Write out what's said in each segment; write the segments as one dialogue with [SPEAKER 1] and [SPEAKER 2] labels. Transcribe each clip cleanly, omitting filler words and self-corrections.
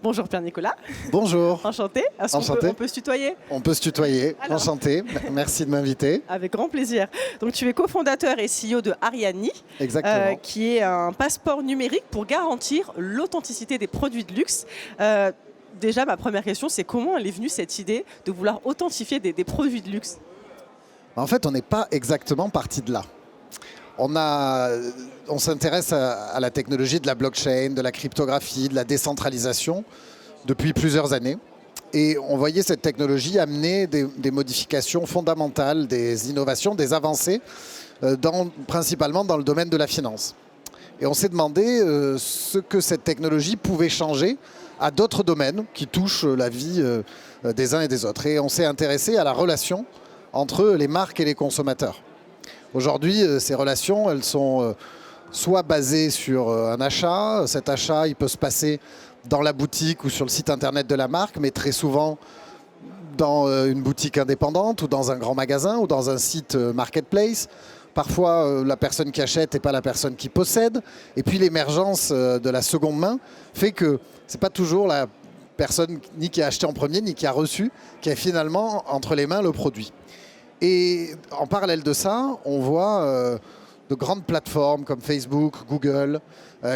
[SPEAKER 1] Bonjour Pierre-Nicolas,
[SPEAKER 2] Bonjour,
[SPEAKER 1] enchanté. Est-ce
[SPEAKER 2] enchanté.
[SPEAKER 1] on peut se tutoyer?
[SPEAKER 2] On peut se tutoyer.
[SPEAKER 1] Alors.
[SPEAKER 2] Enchanté, merci de m'inviter.
[SPEAKER 1] Avec grand plaisir. Donc tu es cofondateur et CEO de Ariani,
[SPEAKER 2] Exactement.
[SPEAKER 1] qui est un passeport numérique pour garantir l'authenticité des produits de luxe. Déjà, ma première question, c'est comment elle est venue cette idée de vouloir authentifier des produits de luxe?
[SPEAKER 2] En fait, on n'est pas exactement parti de là. On s'intéresse à la technologie de la blockchain, de la cryptographie, de la décentralisation depuis plusieurs années. Et on voyait cette technologie amener des modifications fondamentales, des innovations, des avancées, principalement dans le domaine de la finance. Et on s'est demandé ce que cette technologie pouvait changer à d'autres domaines qui touchent la vie des uns et des autres. Et on s'est intéressé à la relation entre les marques et les consommateurs. Aujourd'hui, ces relations, elles sont soit basées sur un achat. Cet achat, il peut se passer dans la boutique ou sur le site internet de la marque, mais très souvent dans une boutique indépendante ou dans un grand magasin ou dans un site marketplace. Parfois, la personne qui achète n'est pas la personne qui possède. Et puis l'émergence de la seconde main fait que ce n'est pas toujours la personne ni qui a acheté en premier ni qui a reçu qui a finalement entre les mains le produit. Et en parallèle de ça, on voit de grandes plateformes comme Facebook, Google,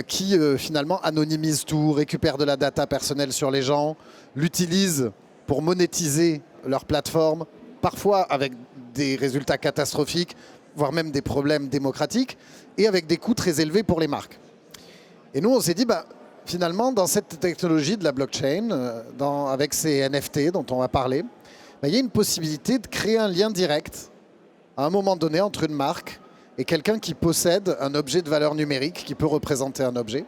[SPEAKER 2] qui finalement anonymisent tout, récupèrent de la data personnelle sur les gens, l'utilisent pour monétiser leur plateforme, parfois avec des résultats catastrophiques, voire même des problèmes démocratiques, et avec des coûts très élevés pour les marques. Et nous, on s'est dit, finalement, dans cette technologie de la blockchain, avec ces NFT dont on va parler, il y a une possibilité de créer un lien direct à un moment donné entre une marque et quelqu'un qui possède un objet de valeur numérique qui peut représenter un objet.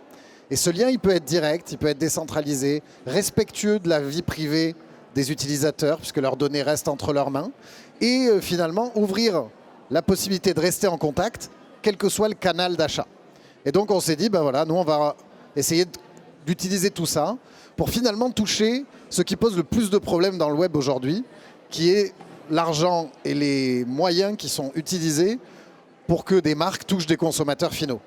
[SPEAKER 2] Et ce lien, il peut être direct, il peut être décentralisé, respectueux de la vie privée des utilisateurs, puisque leurs données restent entre leurs mains, et finalement ouvrir la possibilité de rester en contact, quel que soit le canal d'achat. Et donc on s'est dit, nous on va essayer d'utiliser tout ça pour finalement toucher ce qui pose le plus de problèmes dans le web aujourd'hui, qui est l'argent et les moyens qui sont utilisés pour que des marques touchent des consommateurs finaux.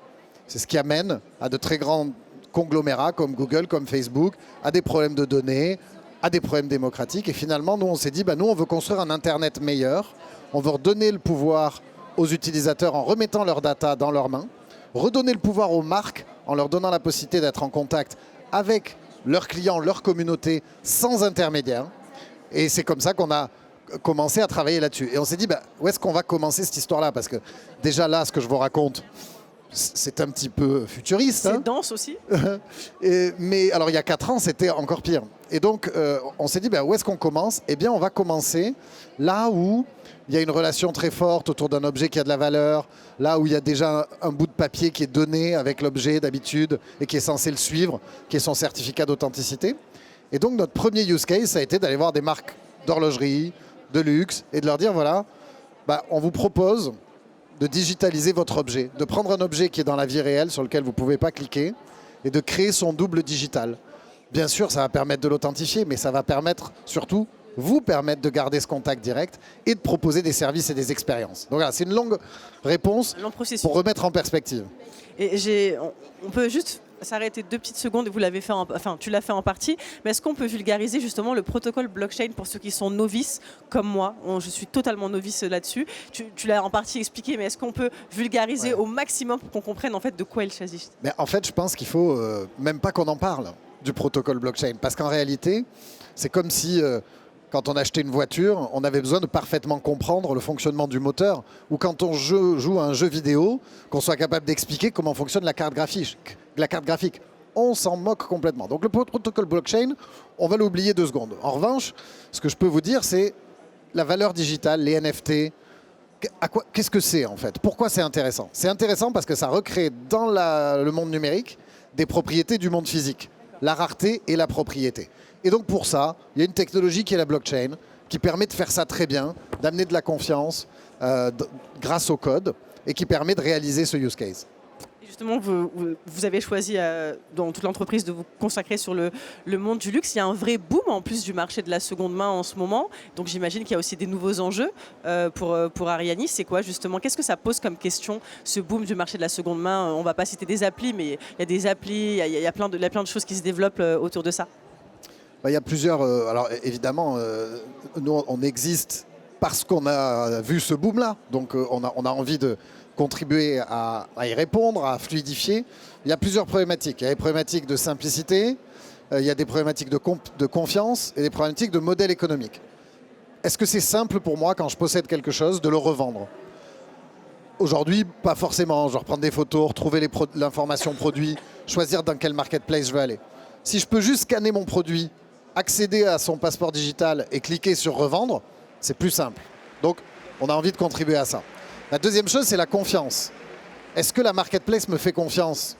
[SPEAKER 2] C'est ce qui amène à de très grands conglomérats comme Google, comme Facebook, à des problèmes de données, à des problèmes démocratiques. Et finalement, nous, on s'est dit, nous, on veut construire un Internet meilleur. On veut redonner le pouvoir aux utilisateurs en remettant leurs data dans leurs mains, redonner le pouvoir aux marques en leur donnant la possibilité d'être en contact avec leurs clients, leur communauté, sans intermédiaire. Et c'est comme ça qu'on a commencé à travailler là-dessus. Et on s'est dit, où est-ce qu'on va commencer cette histoire-là? Parce que déjà là, ce que je vous raconte, c'est un petit peu futuriste.
[SPEAKER 1] C'est dense aussi.
[SPEAKER 2] Mais alors, il y a 4 ans, c'était encore pire. Et donc, on s'est dit, où est-ce qu'on commence? Eh bien, on va commencer là où il y a une relation très forte autour d'un objet qui a de la valeur, là où il y a déjà un bout de papier qui est donné avec l'objet d'habitude et qui est censé le suivre, qui est son certificat d'authenticité. Et donc, notre premier use case, ça a été d'aller voir des marques d'horlogerie, de luxe, et de leur dire, voilà, on vous propose de digitaliser votre objet, de prendre un objet qui est dans la vie réelle, sur lequel vous ne pouvez pas cliquer, et de créer son double digital. Bien sûr, ça va permettre de l'authentifier, mais ça va permettre, surtout, vous permettre de garder ce contact direct et de proposer des services et des expériences. Donc voilà, c'est une longue réponse pour remettre en perspective.
[SPEAKER 1] Et on peut juste s'arrêter 2 petites secondes, vous l'avez fait, tu l'as fait en partie, mais est-ce qu'on peut vulgariser justement le protocole blockchain pour ceux qui sont novices comme moi? Je suis totalement novice là-dessus. Tu l'as en partie expliqué, mais est-ce qu'on peut vulgariser au maximum pour qu'on comprenne en fait de quoi il s'agit?
[SPEAKER 2] Mais en fait, je pense qu'il faut même pas qu'on en parle du protocole blockchain, parce qu'en réalité, c'est comme si quand on achetait une voiture, on avait besoin de parfaitement comprendre le fonctionnement du moteur, ou quand on joue à un jeu vidéo, qu'on soit capable d'expliquer comment fonctionne la carte graphique. On s'en moque complètement. Donc le protocole blockchain, on va l'oublier 2 secondes. En revanche, ce que je peux vous dire, c'est la valeur digitale, les NFT. Qu'est-ce que c'est en fait? Pourquoi c'est intéressant? C'est intéressant parce que ça recrée dans le monde numérique des propriétés du monde physique. La rareté et la propriété. Et donc pour ça, il y a une technologie qui est la blockchain, qui permet de faire ça très bien, d'amener de la confiance grâce au code, et qui permet de réaliser ce use case.
[SPEAKER 1] Et justement, vous avez choisi dans toute l'entreprise de vous consacrer sur le monde du luxe. Il y a un vrai boom en plus du marché de la seconde main en ce moment. Donc j'imagine qu'il y a aussi des nouveaux enjeux pour Ariani. C'est quoi justement? Qu'est-ce que ça pose comme question, ce boom du marché de la seconde main? On ne va pas citer des applis, mais il y a des applis, il y a plein de choses qui se développent autour de ça.
[SPEAKER 2] Il y a plusieurs... alors évidemment, nous on existe parce qu'on a vu ce boom-là. Donc on a envie de contribuer à y répondre, à fluidifier. Il y a plusieurs problématiques. Il y a des problématiques de simplicité, il y a des problématiques de confiance et des problématiques de modèle économique. Est-ce que c'est simple pour moi, quand je possède quelque chose, de le revendre ? Aujourd'hui, pas forcément. Je vais reprendre des photos, retrouver l'information produit, choisir dans quel marketplace je veux aller. Si je peux juste scanner mon produit, accéder à son passeport digital et cliquer sur revendre, c'est plus simple. Donc, on a envie de contribuer à ça. La deuxième chose, c'est la confiance. Est-ce que la marketplace me fait confiance ?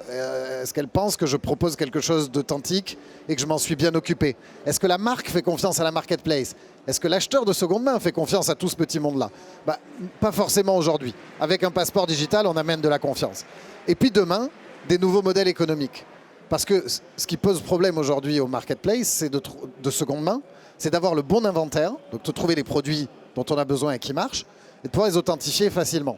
[SPEAKER 2] Est-ce qu'elle pense que je propose quelque chose d'authentique et que je m'en suis bien occupé ? Est-ce que la marque fait confiance à la marketplace ? Est-ce que l'acheteur de seconde main fait confiance à tout ce petit monde-là ? Pas forcément aujourd'hui. Avec un passeport digital, on amène de la confiance. Et puis demain, des nouveaux modèles économiques. Parce que ce qui pose problème aujourd'hui au marketplace, c'est de seconde main, c'est d'avoir le bon inventaire, donc de trouver les produits dont on a besoin et qui marchent, et de pouvoir les authentifier facilement.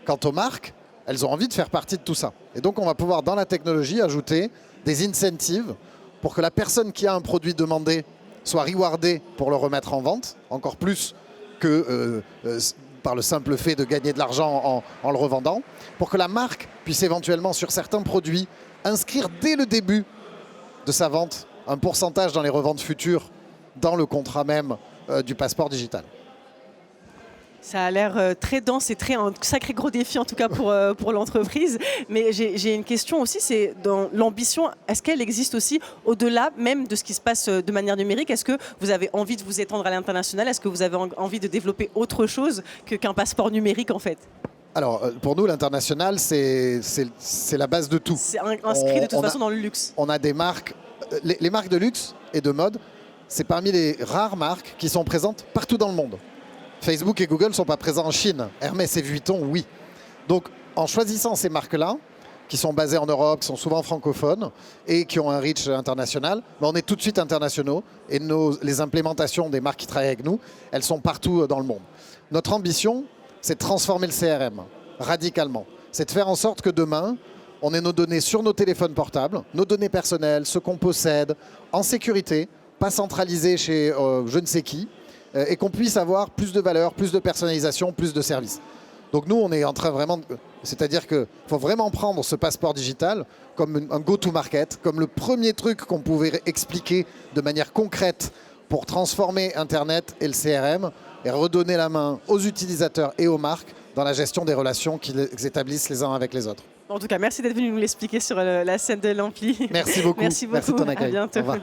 [SPEAKER 2] Quant aux marques, elles ont envie de faire partie de tout ça. Et donc on va pouvoir, dans la technologie, ajouter des incentives pour que la personne qui a un produit demandé soit rewardée pour le remettre en vente, encore plus que par le simple fait de gagner de l'argent en le revendant, pour que la marque puisse éventuellement, sur certains produits, inscrire dès le début de sa vente un pourcentage dans les reventes futures dans le contrat même du passeport digital.
[SPEAKER 1] Ça a l'air très dense et un sacré gros défi en tout cas pour l'entreprise. Mais j'ai une question aussi, c'est dans l'ambition, est-ce qu'elle existe aussi au-delà même de ce qui se passe de manière numérique ? Est-ce que vous avez envie de vous étendre à l'international ? Est-ce que vous avez envie de développer autre chose qu'un passeport numérique en fait ?
[SPEAKER 2] Alors pour nous, l'international, c'est la base de tout.
[SPEAKER 1] C'est inscrit de toute façon dans le luxe.
[SPEAKER 2] On a des marques, les marques de luxe et de mode, c'est parmi les rares marques qui sont présentes partout dans le monde. Facebook et Google ne sont pas présents en Chine. Hermès et Vuitton, oui. Donc, en choisissant ces marques-là, qui sont basées en Europe, qui sont souvent francophones et qui ont un reach international, on est tout de suite internationaux. Et les implémentations des marques qui travaillent avec nous, elles sont partout dans le monde. Notre ambition, c'est de transformer le CRM radicalement. C'est de faire en sorte que demain, on ait nos données sur nos téléphones portables, nos données personnelles, ce qu'on possède, en sécurité, pas centralisées chez je ne sais qui, et qu'on puisse avoir plus de valeur, plus de personnalisation, plus de services. Donc nous, on est en train vraiment... C'est-à-dire qu'il faut vraiment prendre ce passeport digital comme un go-to-market, comme le premier truc qu'on pouvait expliquer de manière concrète pour transformer Internet et le CRM et redonner la main aux utilisateurs et aux marques dans la gestion des relations qu'ils établissent les uns avec les autres.
[SPEAKER 1] En tout cas, merci d'être venu nous l'expliquer sur la scène de l'Ampli.
[SPEAKER 2] Merci beaucoup.
[SPEAKER 1] Merci beaucoup.
[SPEAKER 2] Merci de ton accueil.
[SPEAKER 1] À bientôt.
[SPEAKER 2] Au revoir.